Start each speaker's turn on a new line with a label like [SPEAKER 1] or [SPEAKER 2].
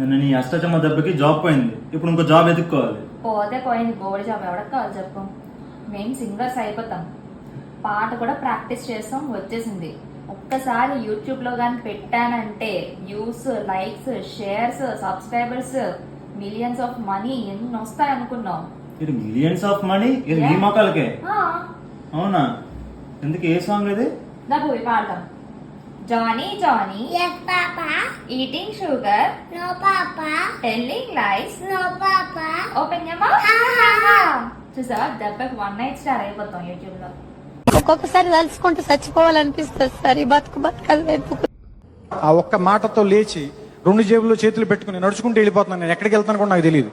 [SPEAKER 1] నిన్న నీ అష్టచమ్మ దెబ్బకి జాబ్ పోయింది, ఇప్పుడు ఇంకో జాబ్ ఎదుక్కోవాలి.
[SPEAKER 2] పోతే పోయింది, గోల్డ్ జాబ్ ఎవరికి కావాలి చెప్పు. మేము సింగర్స్ అయిపోతాం, పాట కూడా ప్రాక్టీస్ చేస్తాం, వచ్చేసింది. ఒక్కసారి యూట్యూబ్ లో కానీ పెట్టానంటే views, likes, shares, subscribers, millions of money ఎన్ని వస్తాయి అనుకున్నాం.
[SPEAKER 1] ఇది మిలియన్స్ ఆఫ్ మనీ, ఇది నీ మొక్కలకే. అవునా? ఎందుకు, ఏ సాంగ్ ఇది?
[SPEAKER 2] దా పోయి పాడతాం. Johnny Johnny,
[SPEAKER 3] yes papa,
[SPEAKER 2] eating sugar,
[SPEAKER 3] no papa,
[SPEAKER 2] telling lies,
[SPEAKER 3] no papa,
[SPEAKER 2] open యమ్మా. చూసావా, దెబ్బకి 1 night స్టార్ అయిపోతాం యూట్యూబ్ లో.
[SPEAKER 4] ఒక్కొక్కసారి తలుచుకుంటూ చచ్చిపోవాలనిపిస్తుంది సార్. ఈ బతుకు
[SPEAKER 5] ఆ ఒక్క మాటతో లేచి 2 జేబుల్లో చేతులు పెట్టుకుని నడుచుకుంటూ వెళ్ళిపోతున్నాను. నేను ఎక్కడికి వెళ్తాను కూడా నాకు తెలియదు.